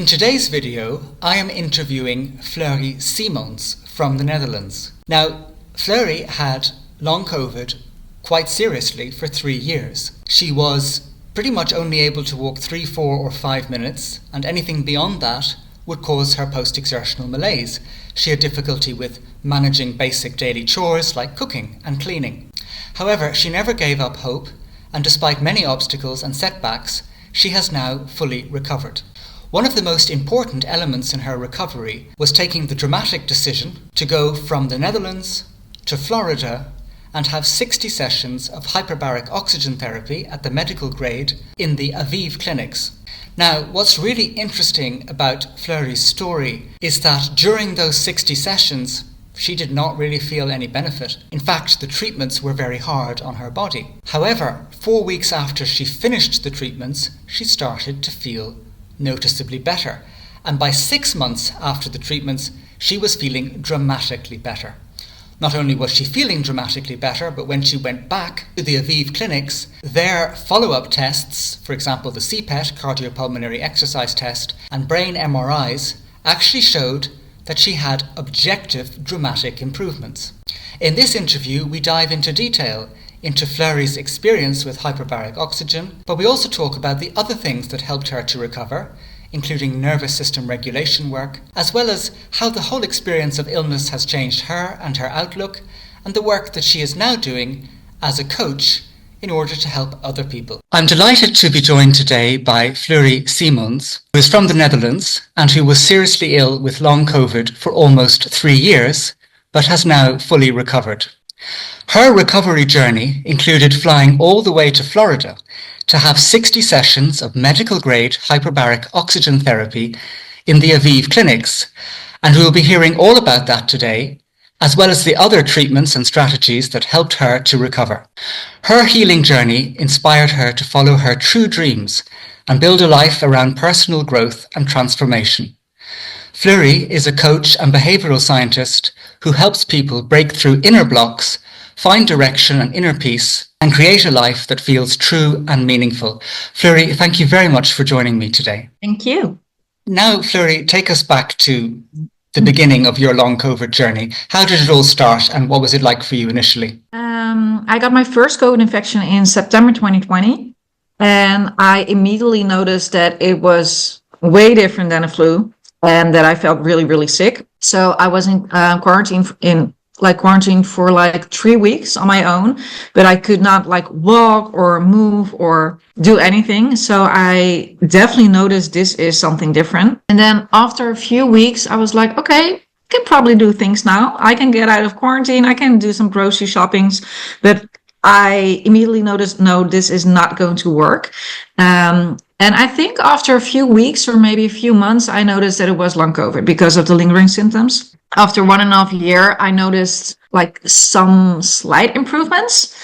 In today's video, I am interviewing Fleury Simons from the Netherlands. Now, Fleury had long COVID quite seriously for 3 years. She was pretty much only able to walk 3, 4 or 5 minutes, and anything beyond that would cause her post-exertional malaise. She had difficulty with managing basic daily chores like cooking and cleaning. However, she never gave up hope, and despite many obstacles and setbacks, she has now fully recovered. One of the most important elements in her recovery was taking the dramatic decision to go from the Netherlands to Florida and have 60 sessions of hyperbaric oxygen therapy at the medical grade in the Aviv Clinics. Now, what's really interesting about Fleury's story is that during those 60 sessions, she did not really feel any benefit. In fact, the treatments were very hard on her body. However, 4 weeks after she finished the treatments, she started to feel noticeably better. And by 6 months after the treatments, she was feeling dramatically better. Not only was she feeling dramatically better, but when she went back to the Aviv Clinics, their follow-up tests, for example the CPET, cardiopulmonary exercise test, and brain MRIs, actually showed that she had objective dramatic improvements. In this interview, we dive into detail into Fleury's experience with hyperbaric oxygen, but we also talk about the other things that helped her to recover, including nervous system regulation work, as well as how the whole experience of illness has changed her and her outlook, and the work that she is now doing as a coach in order to help other people. I'm delighted to be joined today by Fleury Simons, who is from the Netherlands and who was seriously ill with long COVID for almost 3 years, but has now fully recovered. Her recovery journey included flying all the way to Florida to have 60 sessions of medical-grade hyperbaric oxygen therapy in the Aviv Clinics, and we will be hearing all about that today, as well as the other treatments and strategies that helped her to recover. Her healing journey inspired her to follow her true dreams and build a life around personal growth and transformation. Fleury is a coach and behavioral scientist who helps people break through inner blocks, find direction and inner peace, and create a life that feels true and meaningful. Fleury, thank you very much for joining me today. Thank you. Now, Fleury, take us back to the beginning of your long COVID journey. How did it all start and what was it like for you initially? I got my first COVID infection in September 2020, and I immediately noticed that it was way different than a flu and that I felt really, really sick. So I was in quarantine for like 3 weeks on my own, but I could not walk or move or do anything. So I definitely noticed this is something different. And then after a few weeks, I was like, okay, I can probably do things now. I can get out of quarantine. I can do some grocery shoppings, but I immediately noticed, no, this is not going to work. And I think after a few weeks or maybe a few months, I noticed that it was long COVID because of the lingering symptoms. After 1.5 years, I noticed some slight improvements,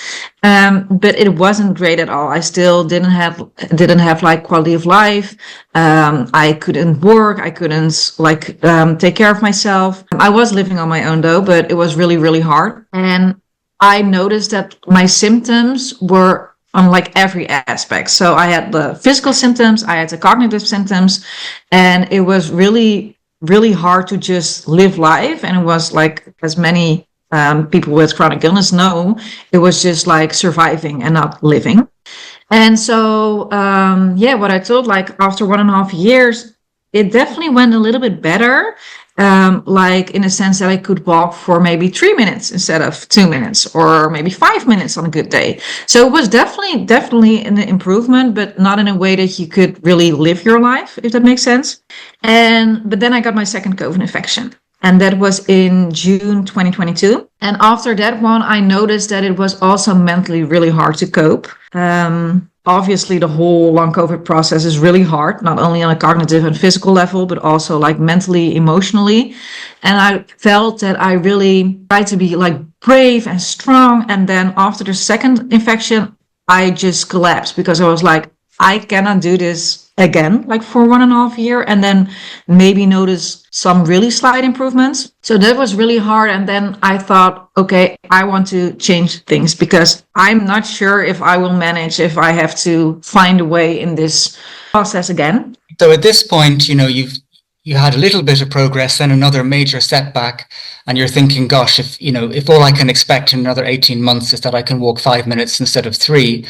but it wasn't great at all. I still didn't have quality of life. I couldn't work. I couldn't take care of myself. I was living on my own though, but it was really, really hard. And I noticed that my symptoms were on every aspect. So I had the physical symptoms, I had the cognitive symptoms, and it was really, really hard to just live life. And it was as many people with chronic illness know, it was just surviving and not living. And so, what I told, after 1.5 years, it definitely went a little bit better. In a sense that I could walk for maybe 3 minutes instead of 2 minutes, or maybe 5 minutes on a good day. So it was definitely an improvement, but not in a way that you could really live your life, if that makes sense. But then I got my second COVID infection, and that was in June 2022. And after that one, I noticed that it was also mentally really hard to cope. Obviously, the whole long COVID process is really hard, not only on a cognitive and physical level, but also mentally, emotionally. And I felt that I really tried to be brave and strong. And then after the second infection, I just collapsed because I was like, I cannot do this again, for 1.5 years, and then maybe notice some really slight improvements. So that was really hard. And then I thought, okay, I want to change things because I'm not sure if I will manage if I have to find a way in this process again. So at this point, you had a little bit of progress, then another major setback, and you're thinking, gosh, if all I can expect in another 18 months is that I can walk 5 minutes instead of 3,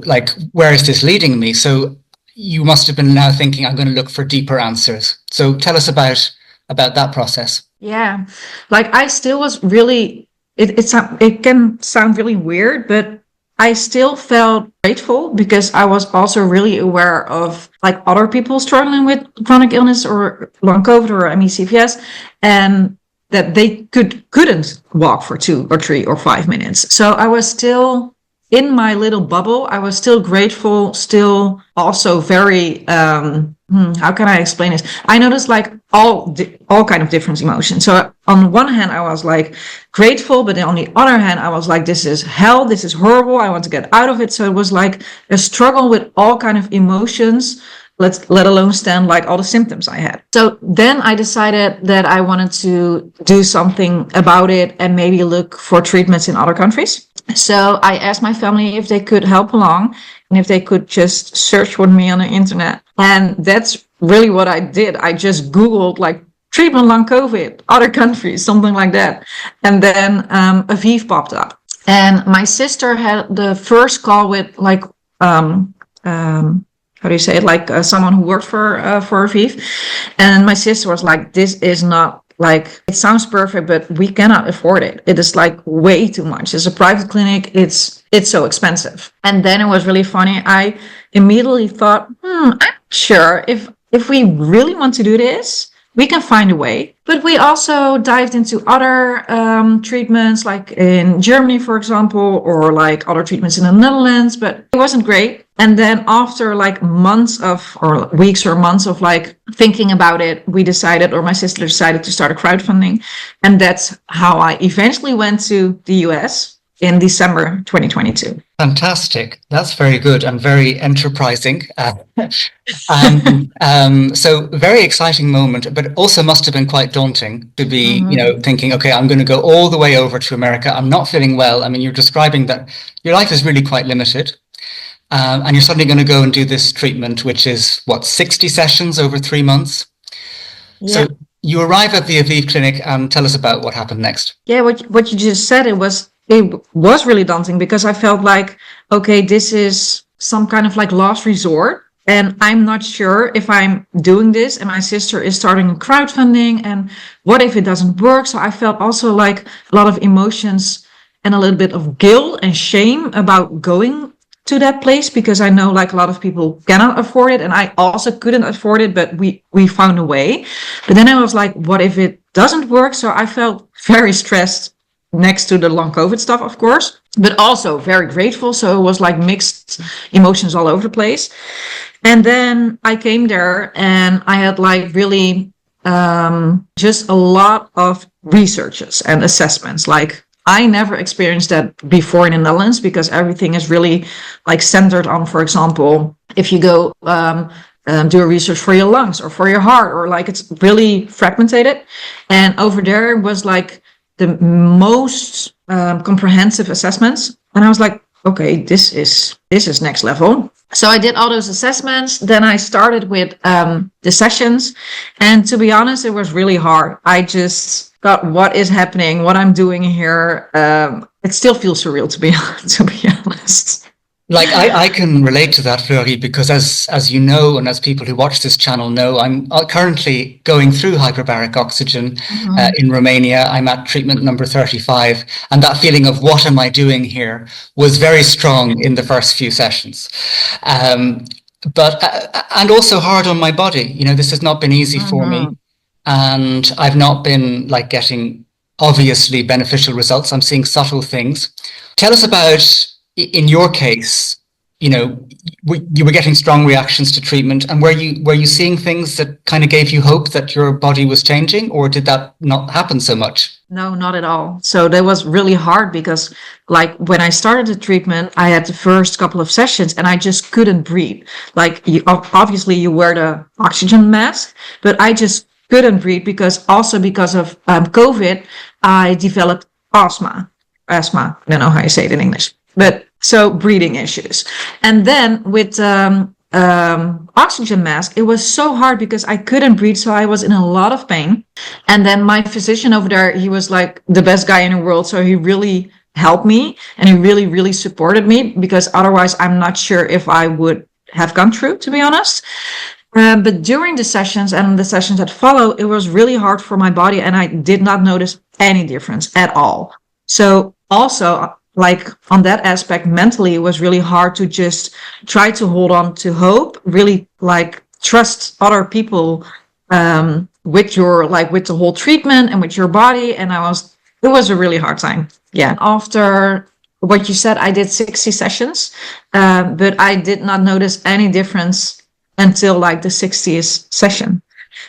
like, where is this leading me? So you must have been now thinking, I'm going to look for deeper answers. So tell us about that process. Yeah, like I still was really, it can sound really weird, but I still felt grateful because I was also really aware of like other people struggling with chronic illness or long COVID or ME-CFS, and that they couldn't walk for 2 or 3 or 5 minutes. So I was still in my little bubble. I was still grateful, still also very how can I explain this? I noticed like all kind of different emotions. So on one hand, I was like grateful, but then on the other hand, I was like, this is hell, this is horrible, I want to get out of it. So it was like a struggle with all kind of emotions, let alone stand like all the symptoms I had. So then I decided that I wanted to do something about it and maybe look for treatments in other countries. So I asked my family if they could help along and if they could just search for me on the internet. And that's really what I did. I just Googled like treatment long COVID, other countries, something like that. And then Aviv popped up. And my sister had the first call with like, how do you say it? Like someone who worked for Aviv. And my sister was like, this is not like, it sounds perfect, but we cannot afford it. It is like way too much. It's a private clinic. It's so expensive. And then it was really funny. I immediately thought, I'm sure if we really want to do this, we can find a way. But we also dived into other treatments, like in Germany, for example, or like other treatments in the Netherlands, but it wasn't great. And then after like months of, or weeks or months of like thinking about it, we decided, or my sister decided to start a crowdfunding. And that's how I eventually went to the US in December 2022. Fantastic. That's very good and very enterprising. So very exciting moment, but also must have been quite daunting to be, thinking, okay, I'm going to go all the way over to America. I'm not feeling well. I mean, you're describing that your life is really quite limited. And you're suddenly going to go and do this treatment, which is 60 sessions over 3 months. Yeah. So you arrive at the Aviv Clinic and tell us about what happened next. Yeah, what you just said, it was really daunting because I felt like, okay, this is some kind of like last resort. And I'm not sure if I'm doing this, and my sister is starting crowdfunding, and what if it doesn't work? So I felt also like a lot of emotions and a little bit of guilt and shame about going to that place, because I know like a lot of people cannot afford it, and I also couldn't afford it, but we found a way. But then I was like, what if it doesn't work? So I felt very stressed, next to the long COVID stuff, of course, but also very grateful. So it was like mixed emotions all over the place. And then I came there and I had like really just a lot of researches and assessments. Like I never experienced that before in the Netherlands, because everything is really like centered on, for example, if you go do a research for your lungs or for your heart, or like it's really fragmented. And over there was like the most comprehensive assessments. And I was like, okay, this is next level. So I did all those assessments. Then I started with the sessions. And to be honest, it was really hard. I just thought, what is happening? What I'm doing here? It still feels surreal, to be honest. Like I can relate to that, Fleury, because as you know, and as people who watch this channel know, I'm currently going through hyperbaric oxygen in Romania. I'm at treatment number 35, and that feeling of what am I doing here was very strong in the first few sessions. But and also hard on my body. This has not been easy for me, and I've not been like getting obviously beneficial results. I'm seeing subtle things. Tell us about, in your case, you were getting strong reactions to treatment, and were you seeing things that kind of gave you hope that your body was changing, or did that not happen so much? No, not at all. So that was really hard because like when I started the treatment, I had the first couple of sessions and I just couldn't breathe. Like obviously you wear the oxygen mask, but I just couldn't breathe because of COVID, I developed asthma. I don't know how you say it in English, but so breathing issues. And then with oxygen mask, it was so hard because I couldn't breathe. So I was in a lot of pain. And then my physician over there, he was like the best guy in the world. So he really helped me and he really, really supported me, because otherwise I'm not sure if I would have gone through, to be honest. But during the sessions and the sessions that follow, it was really hard for my body and I did not notice any difference at all. So also, like on that aspect, mentally, it was really hard to just try to hold on to hope, really like trust other people with with the whole treatment and with your body. And it was a really hard time. Yeah. After what you said, I did 60 sessions, but I did not notice any difference until like the 60th session.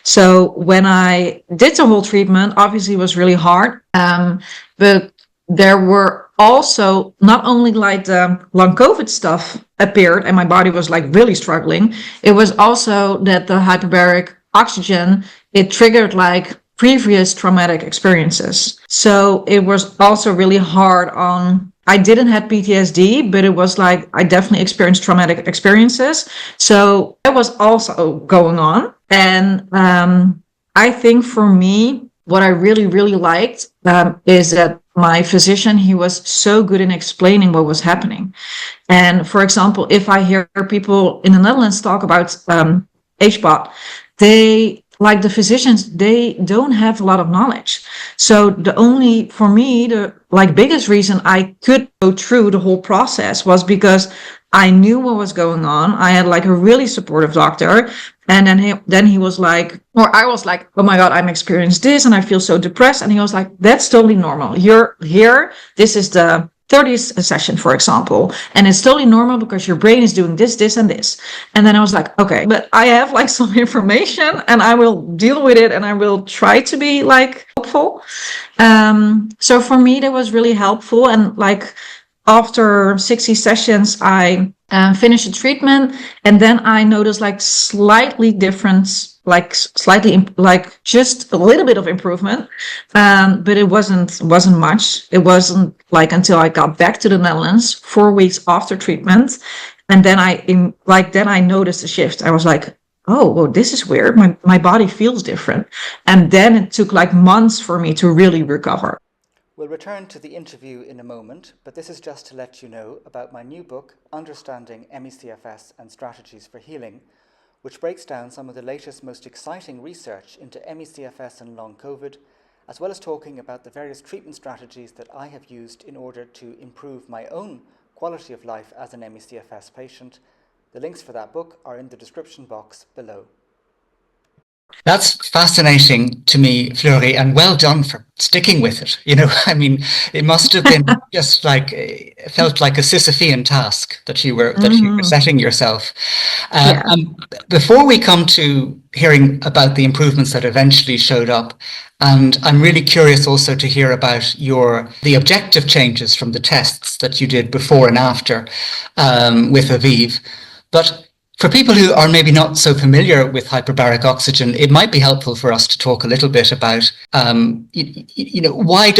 So when I did the whole treatment, obviously it was really hard. But there were also not only like the long COVID stuff appeared and my body was like really struggling. It was also that the hyperbaric oxygen, it triggered like previous traumatic experiences. So it was also really hard on, I didn't have PTSD, but it was like, I definitely experienced traumatic experiences. So that was also going on. And I think for me, what I really, really liked is that my physician, he was so good in explaining what was happening. And for example, if I hear people in the Netherlands talk about HBOT, like the physicians, they don't have a lot of knowledge. So for me, the like biggest reason I could go through the whole process was because I knew what was going on. I had like a really supportive doctor. And then he was like, or I was like, oh my God, I'm experiencing this and I feel so depressed. And he was like, that's totally normal. You're here. This is the 30th session, for example, and it's totally normal because your brain is doing this, this, and this. And then I was like, okay, but I have like some information and I will deal with it and I will try to be like helpful. So for me, that was really helpful. And like after 60 sessions, I finished the treatment and then I noticed like slightly difference, like just a little bit of improvement, but it wasn't much. It wasn't like until I got back to the Netherlands 4 weeks after treatment, and then I noticed a shift. I was like, oh, well, this is weird. My body feels different, and then it took like months for me to really recover. We'll return to the interview in a moment, but this is just to let you know about my new book, Understanding ME-CFS and Strategies for Healing, which breaks down some of the latest, most exciting research into ME-CFS and long COVID, as well as talking about the various treatment strategies that I have used in order to improve my own quality of life as an ME-CFS patient. The links for that book are in the description box below. That's fascinating to me, Fleury, and well done for sticking with it. I mean, it must have been just like, it felt like a Sisyphean task that you were setting yourself. And before we come to hearing about the improvements that eventually showed up, and I'm really curious also to hear about the objective changes from the tests that you did before and after with Aviv, but for people who are maybe not so familiar with hyperbaric oxygen, it might be helpful for us to talk a little bit about, why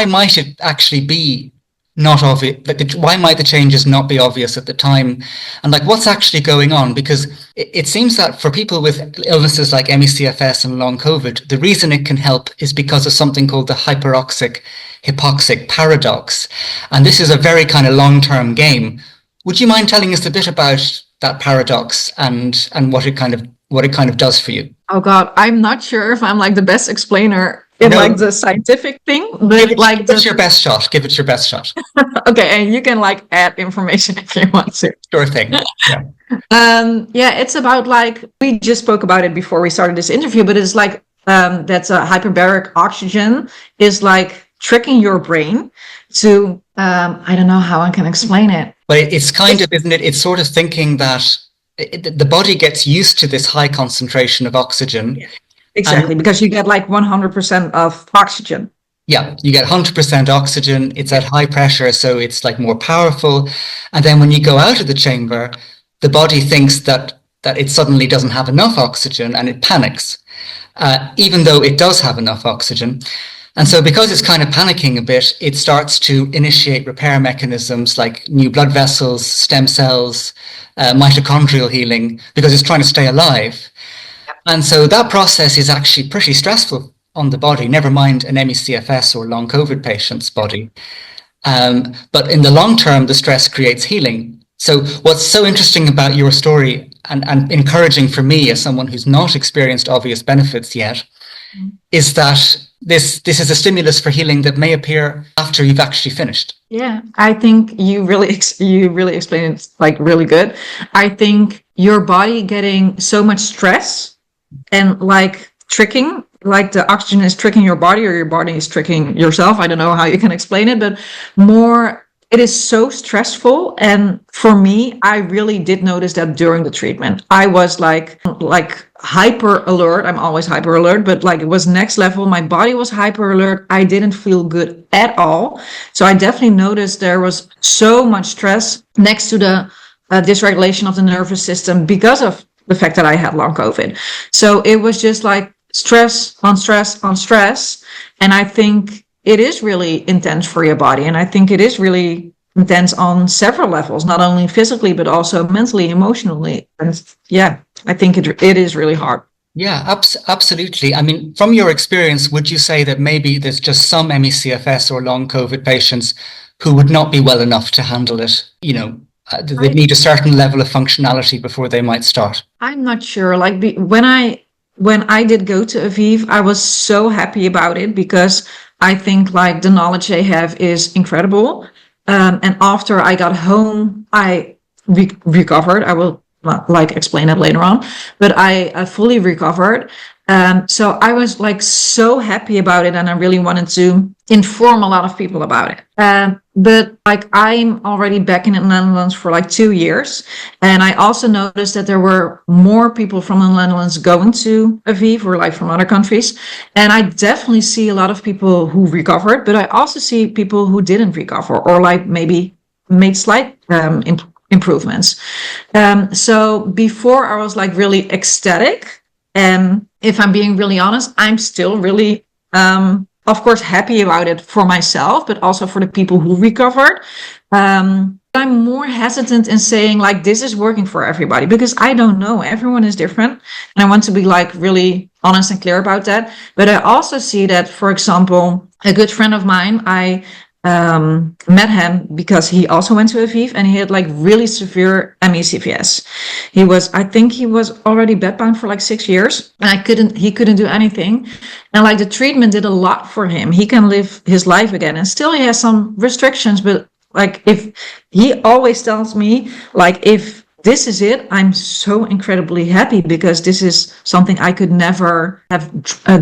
might it actually be not obvious? Why might the changes not be obvious at the time? And like, what's actually going on? Because it seems that for people with illnesses like ME-CFS and long COVID, the reason it can help is because of something called the hyperoxic-hypoxic paradox. And this is a very kind of long-term game. Would you mind telling us a bit about that paradox and what it kind of does for you? Oh God, I'm not sure if I'm like the best explainer in like the scientific thing, but give it your best shot. Give it your best shot. Okay, and you can like add information if you want to. Sure thing. Yeah. It's about like, we just spoke about it before we started this interview, but it's like that's a hyperbaric oxygen is like tricking your brain to I don't know how I can explain it. But it's kind of, isn't it? It's sort of thinking that the body gets used to this high concentration of oxygen. Yeah, exactly, because you get like 100% of oxygen. Yeah, you get 100% oxygen. It's at high pressure, so it's like more powerful. And then when you go out of the chamber, the body thinks that it suddenly doesn't have enough oxygen and it panics, even though it does have enough oxygen. And so because it's kind of panicking a bit, it starts to initiate repair mechanisms like new blood vessels, stem cells, mitochondrial healing, because it's trying to stay alive. And so that process is actually pretty stressful on the body, never mind an ME-CFS or long COVID patient's body. But in the long term, the stress creates healing. So what's so interesting about your story and encouraging for me as someone who's not experienced obvious benefits yet, is that this is a stimulus for healing that may appear after you've actually finished. Yeah, I think you really explained it like really good. I think your body getting so much stress and like tricking, like the oxygen is tricking your body or your body is tricking yourself. I don't know how you can explain it, but more, it is so stressful. And for me, I really did notice that during the treatment. I was like hyper alert. I'm always hyper alert, but like it was next level. My body was hyper alert. I didn't feel good at all. So I definitely noticed there was so much stress next to the dysregulation of the nervous system because of the fact that I had long COVID. So it was just like stress on stress on stress. And I think it is really intense for your body. And I think it is really intense on several levels, not only physically, but also mentally, emotionally. And yeah, I think it is really hard. Yeah, absolutely. I mean, from your experience, would you say that maybe there's just some ME-CFS or long COVID patients who would not be well enough to handle it? You know, they need a certain level of functionality before they might start. I'm not sure. Like when I did go to Aviv, I was so happy about it because I think like the knowledge they have is incredible. And after I got home, I recovered. I will like explain it later on, but I fully recovered. So I was like so happy about it, and I really wanted to inform a lot of people about it. But like I'm already back in the Netherlands for like 2 years, and I also noticed that there were more people from the Netherlands going to Aviv or like from other countries, and I definitely see a lot of people who recovered, but I also see people who didn't recover or like maybe made slight improvements. So before I was like really ecstatic. And if I'm being really honest, I'm still really, of course, happy about it for myself, but also for the people who recovered. I'm more hesitant in saying like this is working for everybody because I don't know. Everyone is different. And I want to be like really honest and clear about that. But I also see that, for example, a good friend of mine, I met him because he also went to Aviv and he had like really severe ME-CFS. I think he was already bedbound for like 6 years and he couldn't do anything. And like the treatment did a lot for him. He can live his life again and still he has some restrictions, but like if he always tells me like if this is it, I'm so incredibly happy because this is something I could never have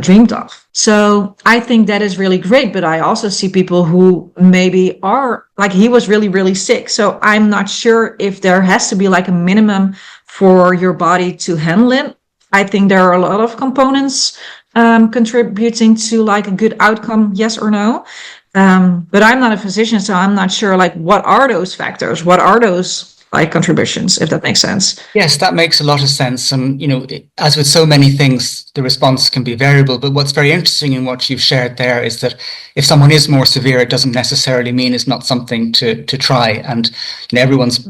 dreamed of. So I think that is really great. But I also see people who maybe are like he was really, really sick. So I'm not sure if there has to be like a minimum for your body to handle it. I think there are a lot of components contributing to like a good outcome, yes or no. But I'm not a physician, so I'm not sure like what are those factors? What are those like contributions, if that makes sense? Yes, that makes a lot of sense. And, you know, as with so many things, the response can be variable. But what's very interesting in what you've shared there is that if someone is more severe, it doesn't necessarily mean it's not something to try. And, you know,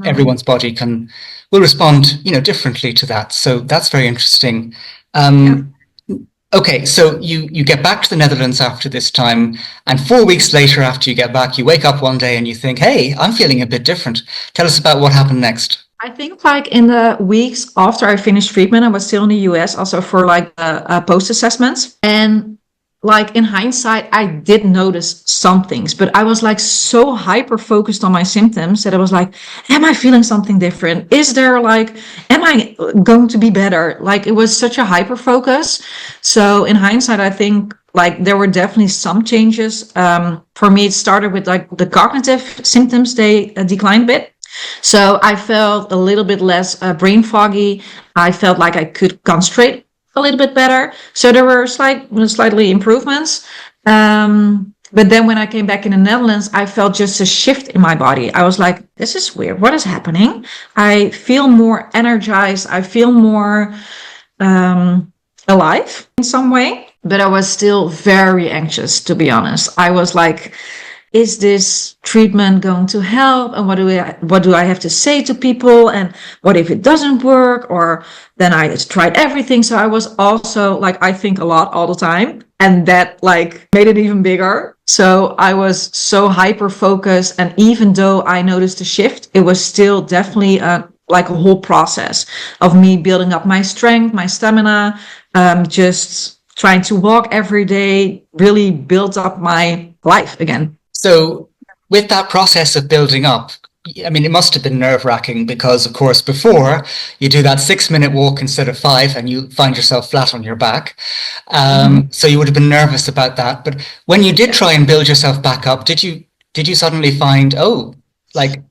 everyone's body will respond, you know, differently to that. So that's very interesting. Okay, so you get back to the Netherlands after this time, and 4 weeks later after you get back, you wake up one day and you think, hey, I'm feeling a bit different. Tell us about what happened next. I think like in the weeks after I finished treatment, I was still in the US also for like post-assessments. And like in hindsight, I did notice some things, but I was like so hyper focused on my symptoms that I was like, am I feeling something different? Is there like, am I going to be better? Like it was such a hyper focus. So in hindsight, I think like there were definitely some changes. For me, it started with like the cognitive symptoms, they declined a bit. So I felt a little bit less brain foggy. I felt like I could concentrate a little bit better. So there were slightly improvements. But then when I came back in the Netherlands, I felt just a shift in my body. I was like, this is weird. What is happening? I feel more energized. I feel more alive in some way, but I was still very anxious, to be honest. I was like, is this treatment going to help? And what do I have to say to people? And what if it doesn't work? Or then I tried everything. So I was also like, I think a lot all the time. And that like made it even bigger. So I was so hyper focused. And even though I noticed a shift, it was still definitely like a whole process of me building up my strength, my stamina, just trying to walk every day, really built up my life again. So with that process of building up, I mean, it must have been nerve-wracking because, of course, before you do that 6-minute walk instead of 5 and you find yourself flat on your back. So you would have been nervous about that. But when you did try and build yourself back up, did you suddenly find, oh, like,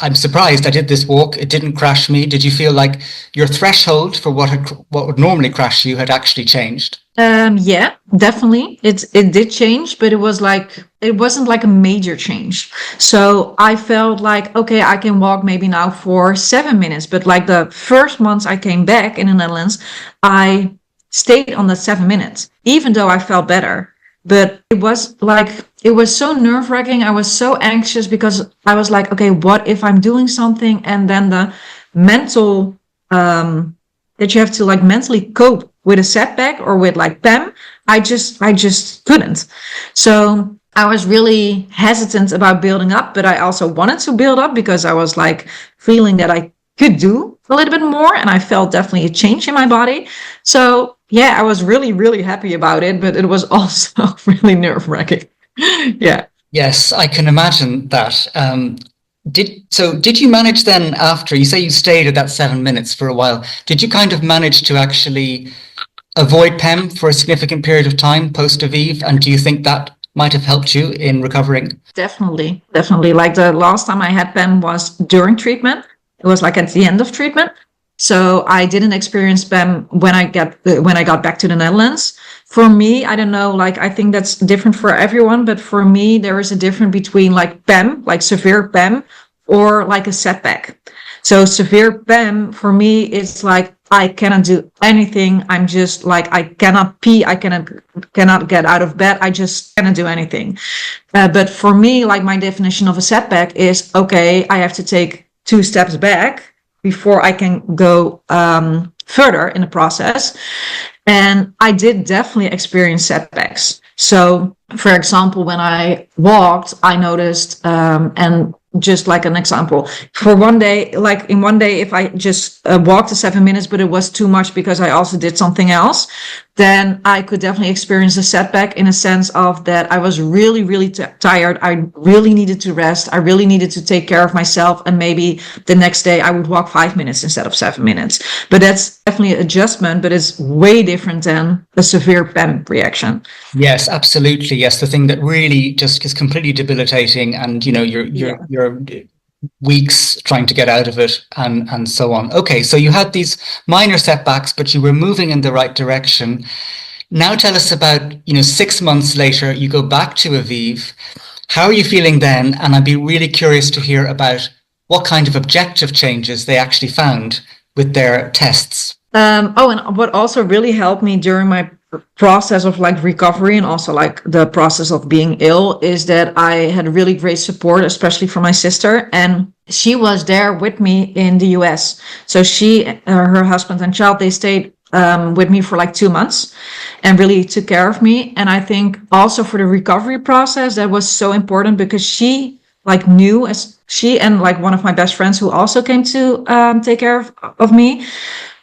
I'm surprised I did this walk, it didn't crash me? Did you feel like your threshold for what would normally crash you had actually changed? Yeah, definitely. It did change, but it wasn't like a major change. So I felt like, okay, I can walk maybe now for 7 minutes. But like the first months I came back in the Netherlands, I stayed on the 7 minutes, even though I felt better. But it was so nerve-wracking. I was so anxious because I was like, okay, what if I'm doing something? And then the mental, that you have to like mentally cope with a setback or with like PEM, I just couldn't. So I was really hesitant about building up, but I also wanted to build up because I was like feeling that I could do a little bit more, and I felt definitely a change in my body. So yeah, I was really, really happy about it, but it was also really nerve-wracking. Yeah. Yes, I can imagine that. Did you manage then, after you say you stayed at that 7 minutes for a while, did you kind of manage to actually avoid PEM for a significant period of time post Aviv? And do you think that might have helped you in recovering? Definitely. Like the last time I had PEM was during treatment. It was like at the end of treatment. So I didn't experience PEM when I got back to the Netherlands. For me, I don't know, like I think that's different for everyone, but for me, there is a difference between like PEM, like severe PEM, or like a setback. So severe PEM for me is like I cannot do anything. I'm just like I cannot pee. I cannot get out of bed. I just cannot do anything. But for me, like my definition of a setback is okay. I have to take 2 steps back before I can go further in the process. And I did definitely experience setbacks. So, for example, when I walked, I noticed, and just like an example, for one day, like in one day, if I just walked the 7 minutes, but it was too much because I also did something else, then I could definitely experience a setback in a sense of that I was really, really tired. I really needed to rest. I really needed to take care of myself. And maybe the next day I would walk 5 minutes instead of 7 minutes. But that's definitely an adjustment, but it's way different than a severe PEM reaction. Yes, absolutely. Yes, the thing that really just is completely debilitating, and you're weeks trying to get out of it, and so on. Okay, so you had these minor setbacks, but you were moving in the right direction. Now tell us about, 6 months later, you go back to Aviv. How are you feeling then? And I'd be really curious to hear about what kind of objective changes they actually found with their tests. And what also really helped me during my process of like recovery and also like the process of being ill is that I had really great support, especially from my sister, and she was there with me in the US. So she, her husband and child, they stayed with me for like 2 months and really took care of me. And I think also for the recovery process, that was so important because she like knew, as she and like one of my best friends who also came to take care of me,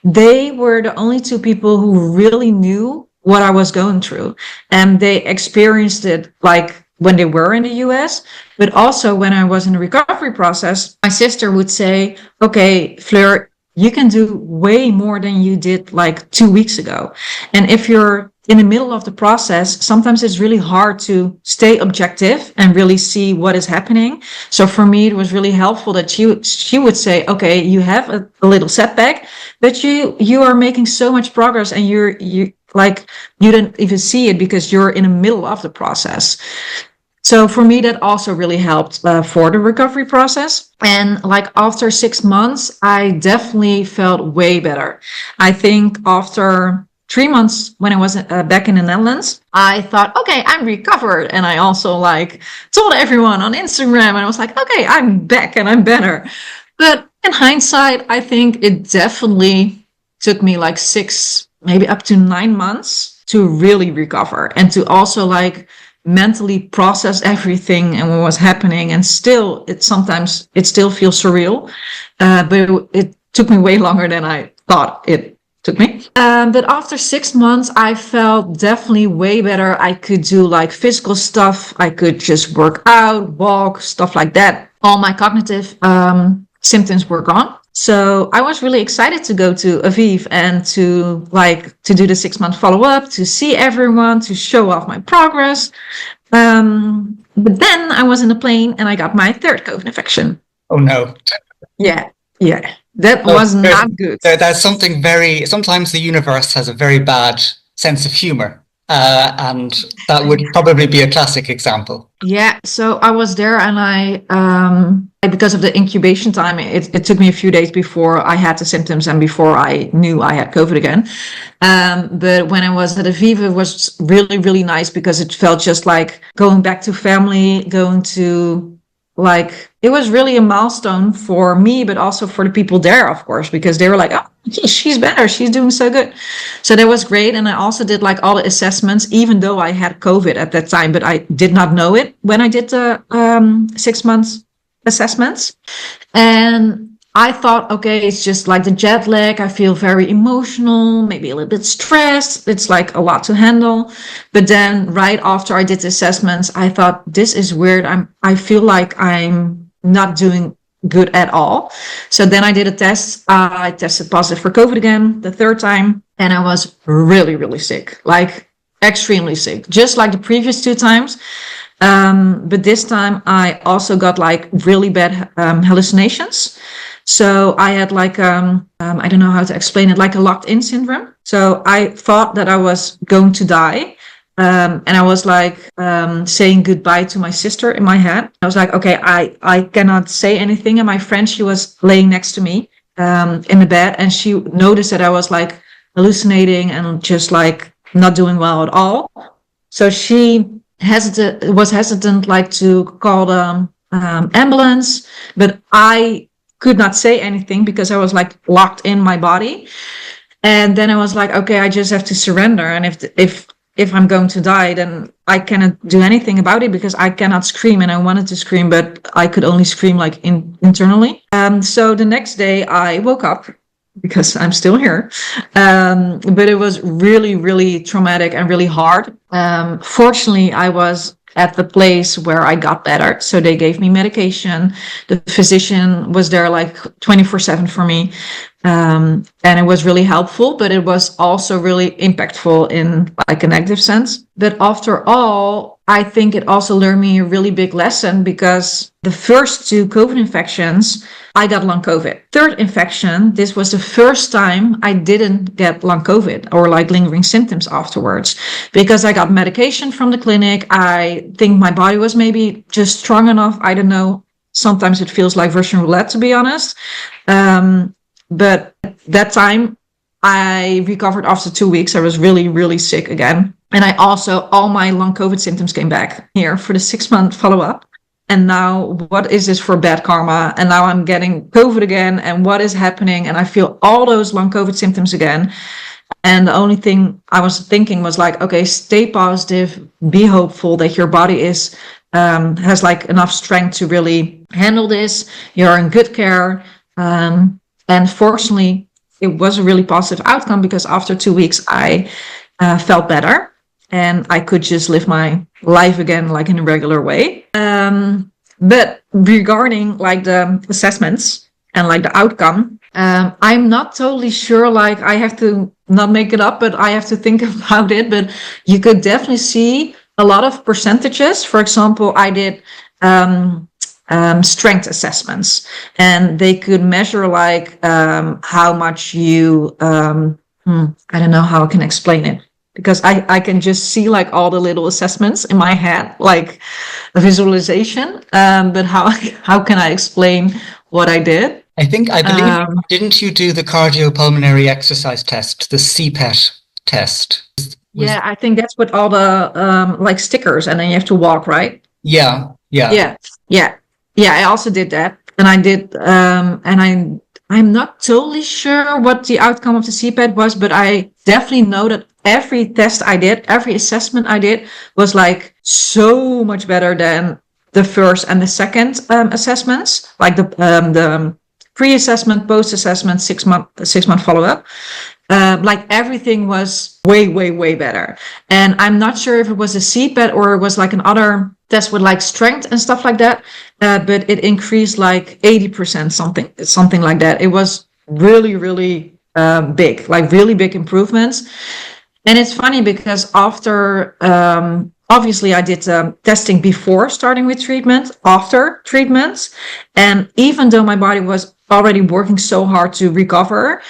they were the only 2 people who really knew what I was going through. And they experienced it like when they were in the US, but also when I was in the recovery process, my sister would say, okay, Fleur, you can do way more than you did like 2 weeks ago. And if you're in the middle of the process, sometimes it's really hard to stay objective and really see what is happening. So for me, it was really helpful that she would say, okay, you have a little setback, but you are making so much progress, and you don't even see it because you're in the middle of the process. So for me, that also really helped for the recovery process. And like after 6 months, I definitely felt way better. I think after 3 months when I was back in the Netherlands, I thought, okay, I'm recovered. And I also like told everyone on Instagram, and I was like, okay, I'm back and I'm better. But in hindsight, I think it definitely took me like 6, maybe up to 9 months to really recover and to also like mentally process everything and what was happening. And still, it still feels surreal. But it took me way longer than I thought it took me. But after 6 months, I felt definitely way better. I could do like physical stuff. I could just work out, walk, stuff like that. All my cognitive symptoms were gone. So I was really excited to go to Aviv and to do the 6-month follow-up, to see everyone, to show off my progress. But then I was in a plane and I got my third COVID infection. Oh no. Yeah. That was not good. There's something sometimes the universe has a very bad sense of humor. And that would probably be a classic example. Yeah, so I was there, and I because of the incubation time, it took me a few days before I had the symptoms and before I knew I had COVID again. But when I was at Aviv, it was really, really nice because it felt just like going back to family, it was really a milestone for me, but also for the people there, of course, because they were like, oh, she's better. She's doing so good. So that was great. And I also did like all the assessments, even though I had COVID at that time, but I did not know it when I did the 6 months assessments. And I thought, okay, it's just like the jet lag. I feel very emotional, maybe a little bit stressed. It's like a lot to handle. But then right after I did the assessments, I thought, this is weird. I feel like I'm not doing good at all. So then I did a test. I tested positive for COVID again, the third time. And I was really, really sick, like extremely sick, just like the previous 2 times. But this time I also got like really bad hallucinations. So I had like, I don't know how to explain it, like a locked-in syndrome. So I thought that I was going to die. And I was like saying goodbye to my sister in my head. I was like, okay, I cannot say anything. And my friend, she was laying next to me in the bed. And she noticed that I was like hallucinating and just like not doing well at all. So she was hesitant like to call the ambulance. But I could not say anything because I was like locked in my body. And then I was like, okay, I just have to surrender. And if I'm going to die, then I cannot do anything about it because I cannot scream. And I wanted to scream, but I could only scream like internally. So the next day I woke up because I'm still here. But it was really, really traumatic and really hard. Fortunately, I was at the place where I got better. So they gave me medication. The physician was there like 24/7 for me. And it was really helpful, but it was also really impactful in like a negative sense. But after all, I think it also learned me a really big lesson because the first 2 COVID infections, I got long COVID. Third infection, this was the first time I didn't get long COVID or like lingering symptoms afterwards because I got medication from the clinic. I think my body was maybe just strong enough. I don't know. Sometimes it feels like Russian roulette, to be honest. But that time I recovered after 2 weeks. I was really, really sick again. And I also, all my long COVID symptoms came back here for the 6-month follow-up. And now what is this for bad karma? And now I'm getting COVID again. And what is happening? And I feel all those long COVID symptoms again. And the only thing I was thinking was like, okay, stay positive, be hopeful that your body has like enough strength to really handle this. You're in good care. And fortunately, it was a really positive outcome because after 2 weeks, I felt better and I could just live my life again, like in a regular way. But regarding like the assessments and like the outcome, I'm not totally sure, like I have to not make it up, but I have to think about it. But you could definitely see a lot of percentages. For example, I did strength assessments, and they could measure like how much you I don't know how I can explain it because I can just see like all the little assessments in my head, like a visualization, but how can I explain what I did? I believe, didn't you do the cardiopulmonary exercise test, the CPET test? Yeah, I think that's with all the like stickers, and then you have to walk, right? Yeah, yeah. Yeah, yeah, yeah. I also did that, and I did, and I'm not totally sure what the outcome of the CPAT was, but I definitely know that every test I did, every assessment I did, was like so much better than the first and the second assessments, like the pre-assessment, post-assessment, 6 month follow-up. Like everything was way, way, way better. And I'm not sure if it was a CPAT or it was like another test with like strength and stuff like that. But it increased like 80%, something like that. It was really, really big, like really big improvements. And it's funny because after, obviously I did testing before starting with treatment, after treatments. And even though my body was already working so hard to recover,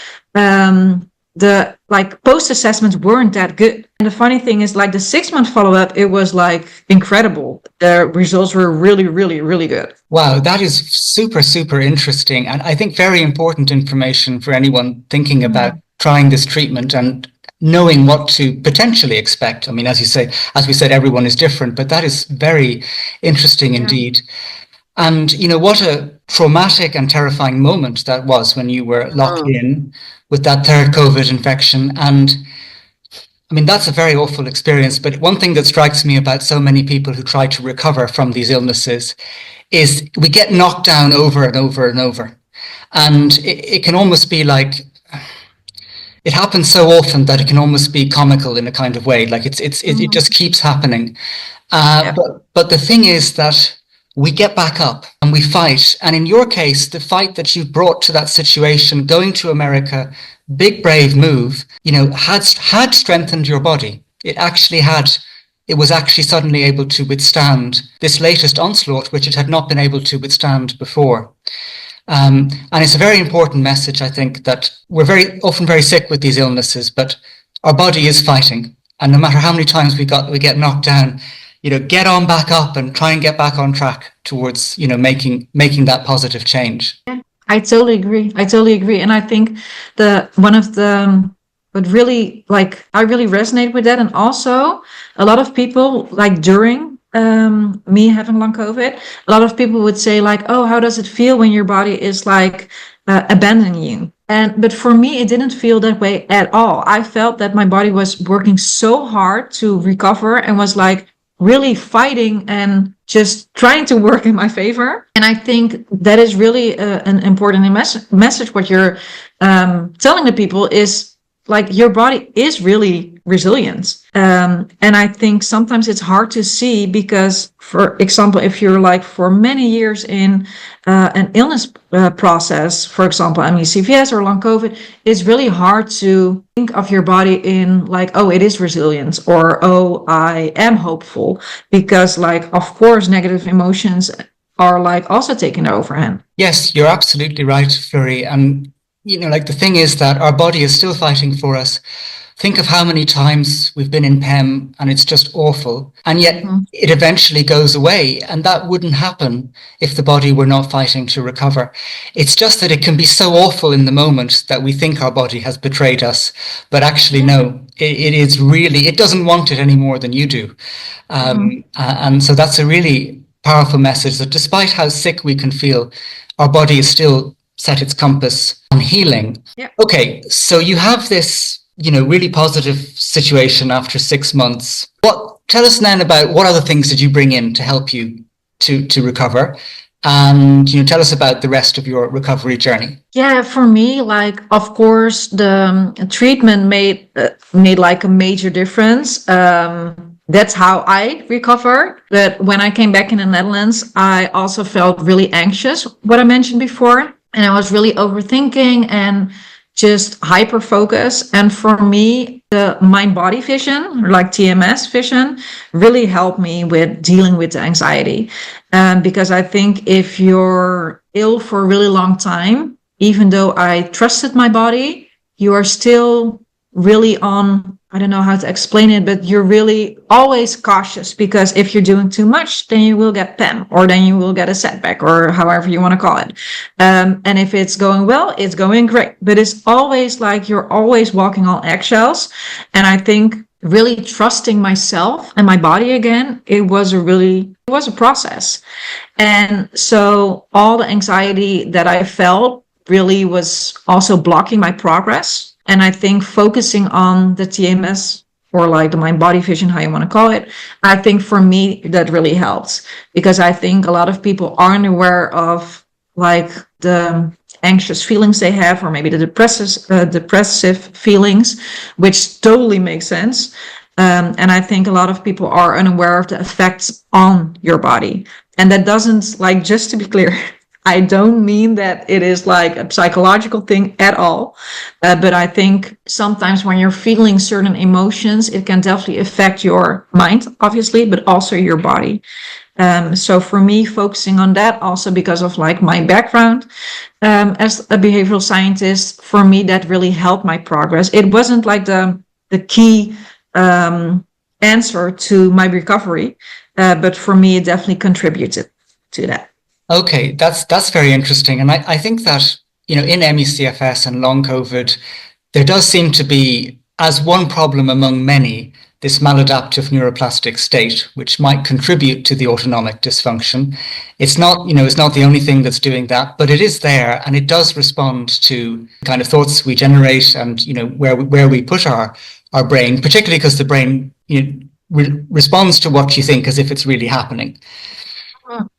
the like post assessments weren't that good. And the funny thing is, like the 6 month follow up, it was like incredible. The results were really, really, really good. Wow, that is super, super interesting. And I think very important information for anyone thinking about trying this treatment and knowing what to potentially expect. I mean, as we said, everyone is different, but that is very interesting indeed. And, what a traumatic and terrifying moment that was when you were locked in with that third COVID infection. And I mean, that's a very awful experience. But one thing that strikes me about so many people who try to recover from these illnesses is we get knocked down over and over and over. And it can almost be like, it happens so often that it can almost be comical in a kind of way. Like it just keeps happening. But the thing is that we get back up and we fight. And in your case, the fight that you brought to that situation, going to America, big, brave move, had strengthened your body. It was actually suddenly able to withstand this latest onslaught, which it had not been able to withstand before. And it's a very important message, I think, that we're very often very sick with these illnesses, but our body is fighting. And no matter how many times we get knocked down, get on back up and try and get back on track towards, making that positive change. Yeah, I totally agree. And I think I really resonate with that. And also a lot of people, like during me having long COVID, a lot of people would say like, oh, how does it feel when your body is like abandoning you? But for me, it didn't feel that way at all. I felt that my body was working so hard to recover and was like really fighting and just trying to work in my favor. And I think that is really an important message. What you're telling the people is like your body is really resilient. And I think sometimes it's hard to see because, for example, if you're like for many years in an illness process, for example, ME-CFS or long COVID, it's really hard to think of your body in like, oh, it is resilient, or, oh, I am hopeful, because like, of course, negative emotions are like also taking the overhand. Yes, you're absolutely right, Fleury. And like the thing is that our body is still fighting for us. Think of how many times we've been in PEM and it's just awful. And yet it eventually goes away. And that wouldn't happen if the body were not fighting to recover. It's just that it can be so awful in the moment that we think our body has betrayed us. But actually, no, it doesn't want it any more than you do. And so that's a really powerful message that despite how sick we can feel, our body is still set its compass on healing. Yeah. Okay, so you have this, really positive situation after 6 months. Tell us then about what other things did you bring in to help you to recover? And tell us about the rest of your recovery journey. Yeah, for me, like, of course, the treatment made like a major difference. That's how I recovered. But when I came back in the Netherlands, I also felt really anxious, what I mentioned before. And I was really overthinking and just hyper focus. And for me, the mind-body vision, like TMS vision, really helped me with dealing with the anxiety. Because I think if you're ill for a really long time, even though I trusted my body, you are still really on, I don't know how to explain it, but you're really always cautious, because if you're doing too much, then you will get PEM, or then you will get a setback, or however you want to call it. And if it's going well, it's going great. But it's always like you're always walking on eggshells. And I think really trusting myself and my body again, it was a process. And so all the anxiety that I felt really was also blocking my progress. And I think focusing on the TMS, or like the mind body vision, how you want to call it, I think for me that really helps, because I think a lot of people aren't aware of like the anxious feelings they have, or maybe the depressive feelings, which totally makes sense. And I think a lot of people are unaware of the effects on your body. And that doesn't, like, just to be clear, I don't mean that it is like a psychological thing at all. But I think sometimes when you're feeling certain emotions, it can definitely affect your mind, obviously, but also your body. So for me, focusing on that, also because of like my background as a behavioral scientist, for me, that really helped my progress. It wasn't like the key answer to my recovery, but for me, it definitely contributed to that. Okay, that's very interesting. And I think that, in ME-CFS and long COVID, there does seem to be, as one problem among many, this maladaptive neuroplastic state, which might contribute to the autonomic dysfunction. It's not the only thing that's doing that, but it is there, and it does respond to kind of thoughts we generate, and where we put our brain, particularly because the brain responds to what you think as if it's really happening.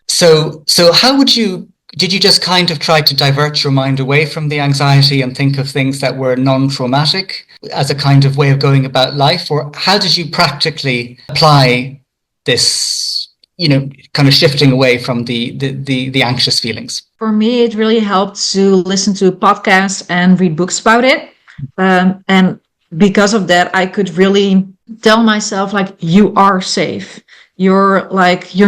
So how did you just kind of try to divert your mind away from the anxiety and think of things that were non-traumatic as a kind of way of going about life? Or how did you practically apply this, kind of shifting away from the anxious feelings? For me, it really helped to listen to podcasts and read books about it. And because of that, I could really tell myself, like, you are safe. Your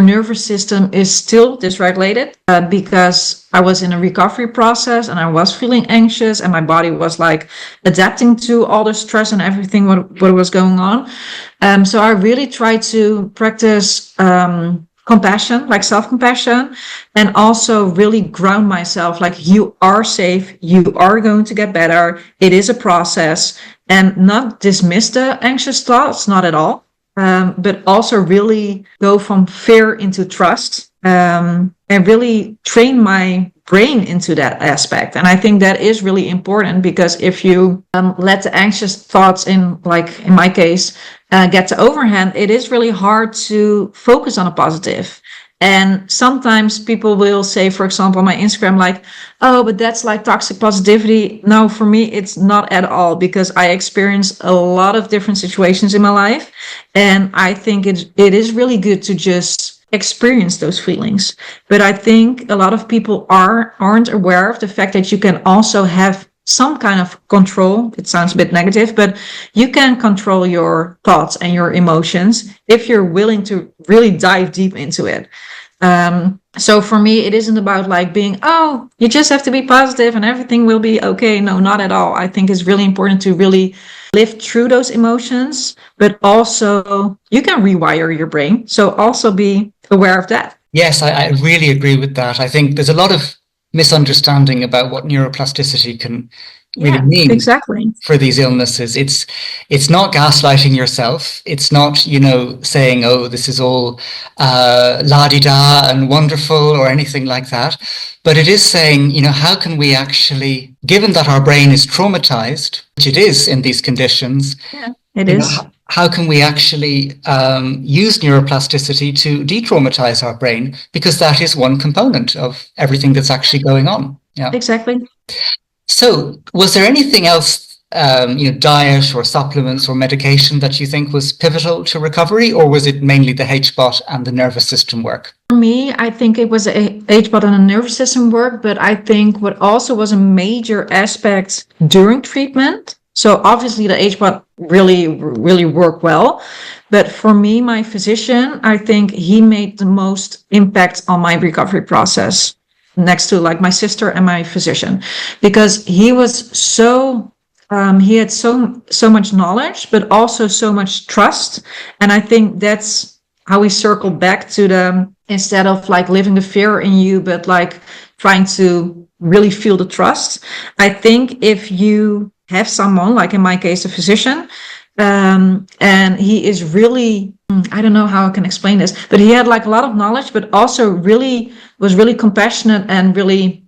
nervous system is still dysregulated, because I was in a recovery process and I was feeling anxious, and my body was like adapting to all the stress and everything what was going on. So I really tried to practice compassion, like self-compassion, and also really ground myself, like, you are safe, you are going to get better, it is a process, and not dismiss the anxious thoughts, not at all. But also really go from fear into trust, and really train my brain into that aspect. And I think that is really important, because if you let the anxious thoughts, in my case, get the overhand, it is really hard to focus on a positive. And sometimes people will say, for example, on my Instagram, like, oh, but that's like toxic positivity. No, for me, it's not at all, because I experienced a lot of different situations in my life. And I think it is really good to just experience those feelings. But I think a lot of people aren't aware of the fact that you can also have some kind of control. It sounds a bit negative, but you can control your thoughts and your emotions if you're willing to really dive deep into it. So for me, it isn't about like being, oh, you just have to be positive and everything will be okay. No, not at all. I think it's really important to really live through those emotions, but also you can rewire your brain. So also be aware of that. Yes, I really agree with that. I think there's a lot of misunderstanding about what neuroplasticity can really mean exactly for these illnesses. It's not gaslighting yourself. It's not, saying, oh, this is all la-di-da and wonderful or anything like that. But it is saying, how can we actually, given that our brain is traumatized, which it is in these conditions, it is. How can we actually use neuroplasticity to de-traumatize our brain? Because that is one component of everything that's actually going on. Yeah, exactly. So was there anything else, diet or supplements or medication that you think was pivotal to recovery, or was it mainly the HBOT and the nervous system work? For me, I think it was a HBOT and the nervous system work, but I think what also was a major aspect during treatment. So obviously the HBOT really worked well. But for me, my physician, I think he made the most impact on my recovery process, next to like my sister and my physician, because he was so he had so much knowledge, but also so much trust. And I think that's how we circle back to instead of like living the fear in you, but like trying to really feel the trust. I think if you have someone, like in my case, a physician, and he is really, I don't know how I can explain this, but he had like a lot of knowledge, but also was really compassionate and really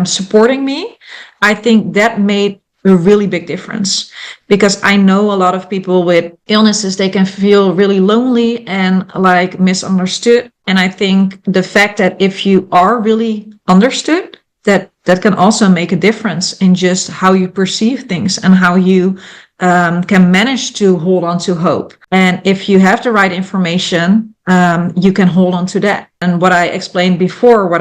supporting me. I think that made a really big difference, because I know a lot of people with illnesses, they can feel really lonely and like misunderstood. And I think the fact that if you are really understood, that can also make a difference in just how you perceive things and how you can manage to hold on to hope. And if you have the right information, you can hold on to that. And what I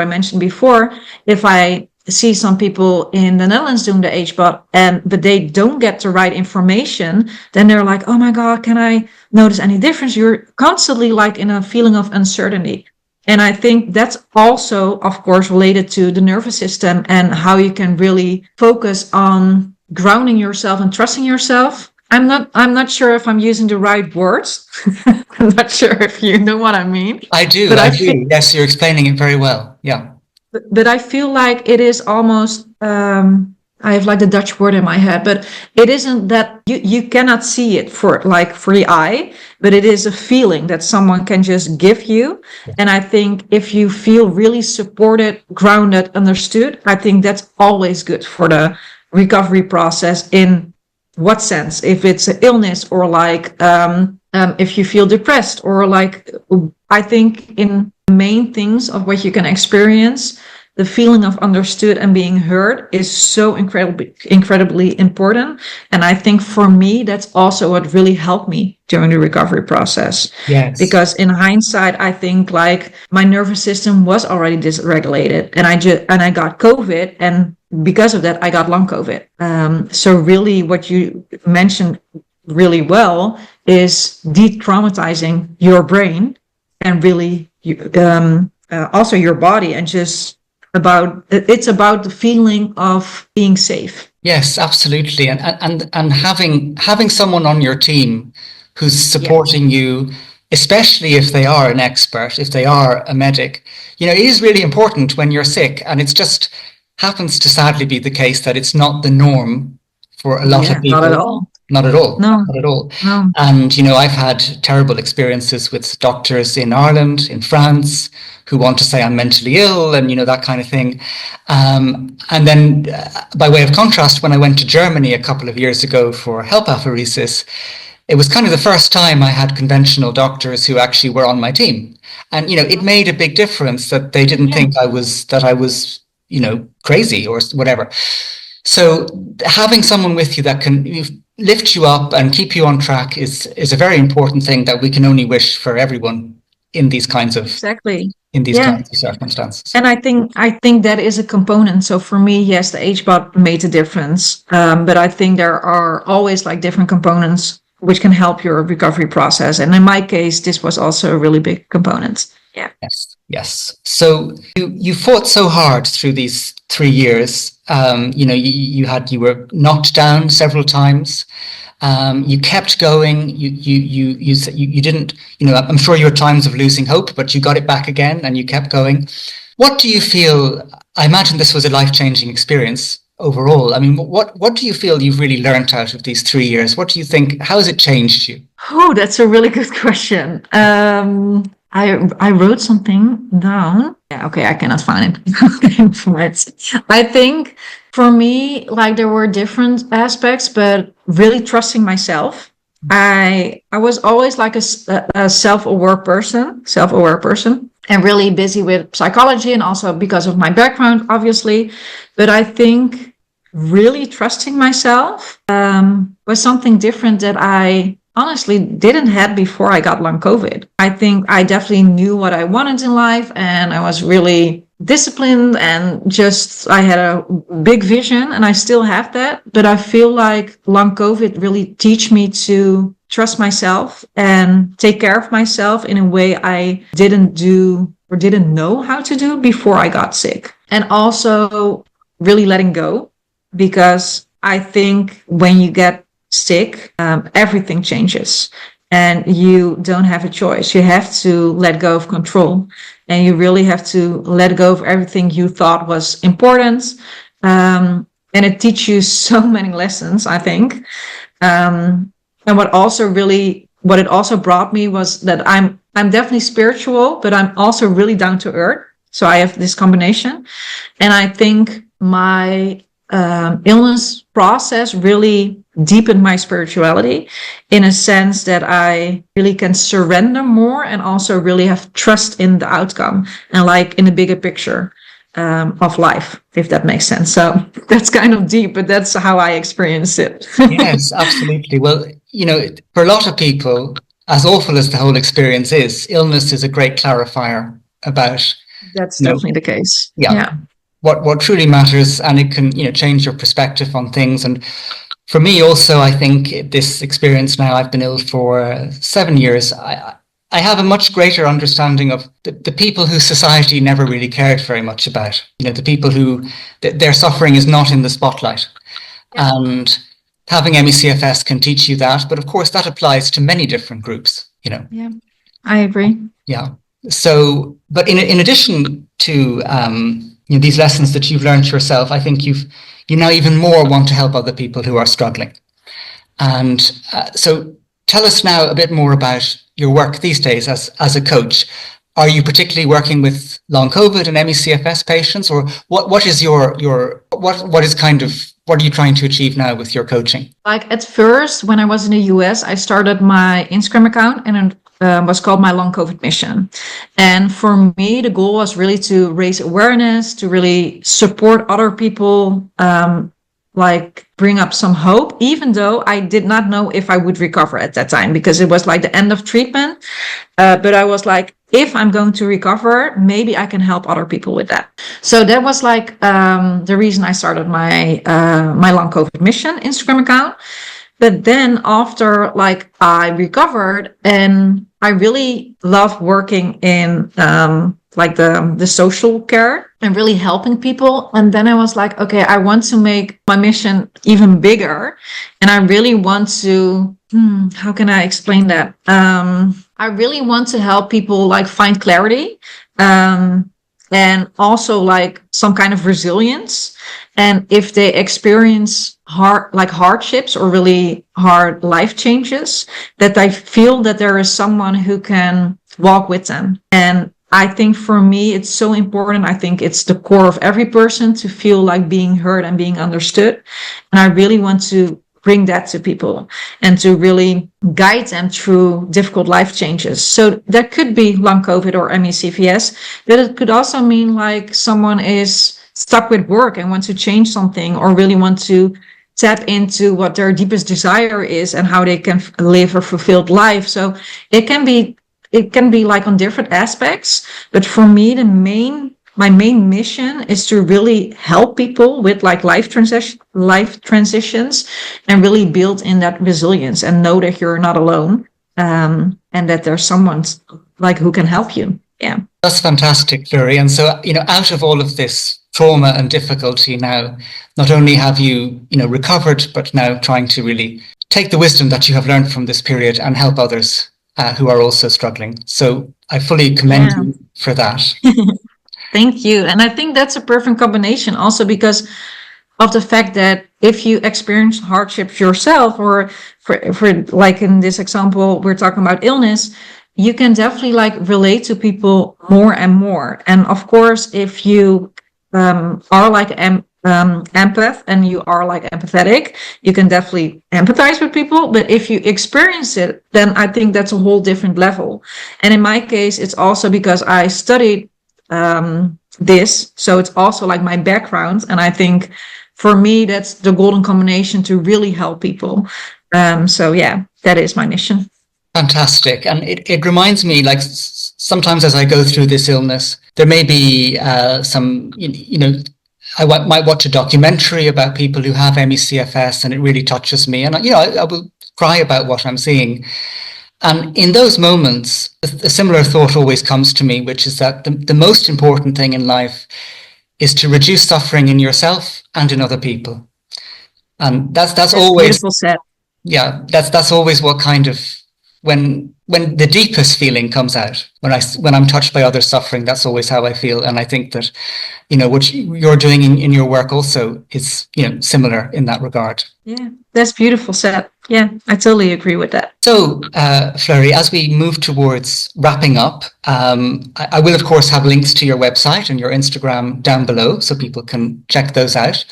mentioned before, if I see some people in the Netherlands doing the HBOT, but they don't get the right information, then they're like, oh my God, can I notice any difference? You're constantly like in a feeling of uncertainty. And I think that's also, of course, related to the nervous system and how you can really focus on grounding yourself and trusting yourself. I'm not sure if I'm using the right words. I'm not sure if you know what I mean. I do. Yes, you're explaining it very well. Yeah. But I feel like it is almost, I have like the Dutch word in my head, but it isn't that you cannot see it for the eye, but it is a feeling that someone can just give you. Yeah. And I think if you feel really supported, grounded, understood, I think that's always good for the recovery process. In what sense? If it's an illness, or like if you feel depressed, or like, I think in main things of what you can experience, the feeling of understood and being heard is so incredibly important. And I think for me, that's also what really helped me during the recovery process. Yes. Because in hindsight, I think like my nervous system was already dysregulated, and I got COVID, and because of that, I got long COVID. So really what you mentioned really well is de-traumatizing your brain, and really also your body, and just it's about the feeling of being safe. Yes, absolutely. And having someone on your team who's supporting you, especially if they are an expert, if they are a medic, it is really important when you're sick. And it's just happens to sadly be the case that it's not the norm for a lot of people. Not at all. Not at all. No. Not at all. No. And, I've had terrible experiences with doctors in Ireland, in France, who want to say I'm mentally ill and, that kind of thing. And then by way of contrast, when I went to Germany a couple of years ago for help apheresis, it was kind of the first time I had conventional doctors who actually were on my team. And, it made a big difference that they didn't think I was crazy or whatever. So having someone with you that can lift you up and keep you on track is a very important thing that we can only wish for everyone in these kinds of kinds of circumstances. And I think that is a component. So for me, yes, the HBOT made a difference, but I think there are always like different components which can help your recovery process. And in my case, this was also a really big component. Yeah. Yes. So you fought so hard through these 3 years. You were knocked down several times. You kept going. You didn't. I'm sure you had times of losing hope, but you got it back again, and you kept going. What do you feel? I imagine this was a life-changing experience overall. I mean, what do you feel you've really learned out of these 3 years? What do you think? How has it changed you? Oh, that's a really good question. I wrote something down. Yeah, okay, I cannot find it. I think for me, like there were different aspects, but really trusting myself. I was always like a self-aware person, and really busy with psychology, and also because of my background, obviously. But I think really trusting myself was something different that I honestly didn't have before I got long COVID. I think I definitely knew what I wanted in life, and I was really disciplined, and just I had a big vision, and I still have that. But I feel like long COVID really teach me to trust myself and take care of myself in a way I didn't do or didn't know how to do before I got sick. And also really letting go, because I think when you get sick, everything changes. And you don't have a choice. You have to let go of control. And you really have to let go of everything you thought was important. And it teaches you so many lessons, I think. And what it also brought me was that I'm definitely spiritual, but I'm also really down to earth. So I have this combination. And I think my illness process really deepened my spirituality in a sense that I really can surrender more and also really have trust in the outcome and like in the bigger picture of life, if that makes sense. So that's kind of deep, but that's how I experience it. Yes, absolutely. Well, for a lot of people, as awful as the whole experience is, illness is a great clarifier about. That's definitely the case. Yeah. What truly matters, and it can change your perspective on things. And for me also, I think this experience now, I've been ill for 7 years. I have a much greater understanding of the people who society never really cared very much about. The people who their suffering is not in the spotlight, and having ME-CFS can teach you that. But of course, that applies to many different groups. Yeah, I agree. Yeah. So, but in addition to these lessons that you've learned yourself, I think you now even more want to help other people who are struggling. And so tell us now a bit more about your work these days as a coach. Are you particularly working with long COVID and ME-CFS patients, or what is what are you trying to achieve now with your coaching? Like at first, when I was in the US, I started my Instagram account and it was called my long COVID mission. And for me, the goal was really to raise awareness, to really support other people, like bring up some hope, even though I did not know if I would recover at that time, because it was like the end of treatment. But I was like, if I'm going to recover, maybe I can help other people with that. So that was like the reason I started my long COVID mission Instagram account. But then after like I recovered, and I really love working in like the social care and really helping people. And then I was like, okay, I want to make my mission even bigger. And I really want to, how can I explain that? I really want to help people like find clarity, and also like some kind of resilience. And if they experience hardships or really hard life changes, that they feel that there is someone who can walk with them. And I think for me, it's so important. I think it's the core of every person to feel like being heard and being understood. And I really want to bring that to people and to really guide them through difficult life changes. So that could be long COVID or ME-CFS, but it could also mean like someone is stuck with work and wants to change something, or really want to tap into what their deepest desire is and how they can live a fulfilled life. So it can be like on different aspects, but for me, my main mission is to really help people with like life transitions and really build in that resilience and know that you're not alone, and that there's someone like who can help you. Yeah. That's fantastic, Fleury. And so, out of all of this trauma and difficulty now, not only have you, recovered, but now trying to really take the wisdom that you have learned from this period and help others who are also struggling. So I fully commend you for that. Thank you. And I think that's a perfect combination also because of the fact that if you experience hardships yourself, or for like in this example, we're talking about illness, you can definitely like relate to people more and more. And of course, if you are like empath and you are like empathetic, you can definitely empathize with people. But if you experience it, then I think that's a whole different level. And in my case, it's also because I studied this, so it's also like my background, and I think for me that's the golden combination to really help people. So yeah, that is my mission. Fantastic. And it reminds me, like, sometimes as I go through this illness, there may be some, I might watch a documentary about people who have ME-CFS, and it really touches me, and I will cry about what I'm seeing. And in those moments, a similar thought always comes to me, which is that the most important thing in life is to reduce suffering in yourself and in other people. And that's That's always, beautiful said. yeah, that's always what kind of, when the deepest feeling comes out, when I'm touched by others suffering, that's always how I feel. And I think that, what you're doing in your work also is, similar in that regard. Yeah, that's beautiful said. Yeah, I totally agree with that. So, Fleury, as we move towards wrapping up, I will, of course, have links to your website and your Instagram down below so people can check those out.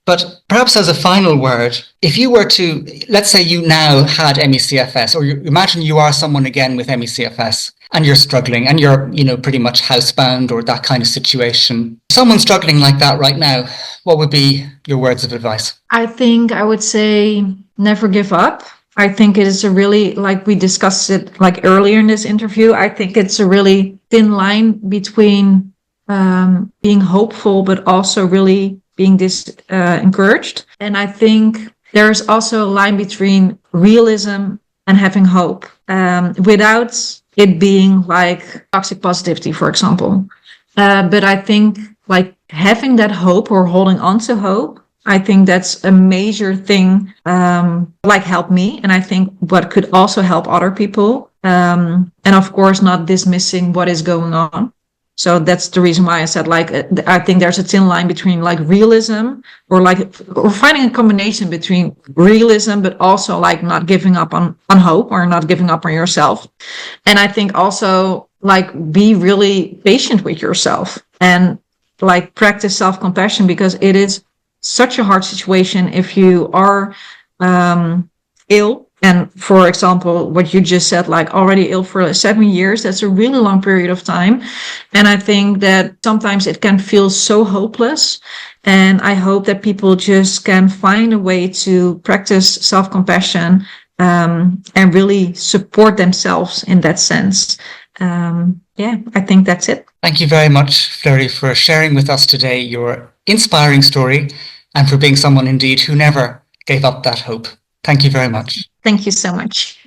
But perhaps as a final word, if you were to, let's say you now had ME-CFS, or imagine you are someone again with ME-CFS and you're struggling and you're, pretty much housebound or that kind of situation. Someone struggling like that right now, what would be your words of advice? I think I would say never give up. I think it is a really, like we discussed it like earlier in this interview, I think it's a really thin line between being hopeful, but also really being encouraged. And I think there's also a line between realism and having hope, without it being like toxic positivity, for example. But I think like having that hope or holding on to hope, I think that's a major thing, like helped me. And I think what could also help other people. And of course, not dismissing what is going on. So that's the reason why I said, like, I think there's a thin line between like realism or finding a combination between realism, but also like not giving up on hope or not giving up on yourself. And I think also like be really patient with yourself and like practice self-compassion, because it is such a hard situation if you are ill. And for example, what you just said, like already ill for 7 years, that's a really long period of time. And I think that sometimes it can feel so hopeless. And I hope that people just can find a way to practice self-compassion, and really support themselves in that sense. I think that's it. Thank you very much, Fleury, for sharing with us today your inspiring story and for being someone indeed who never gave up that hope. Thank you very much. Thank you so much.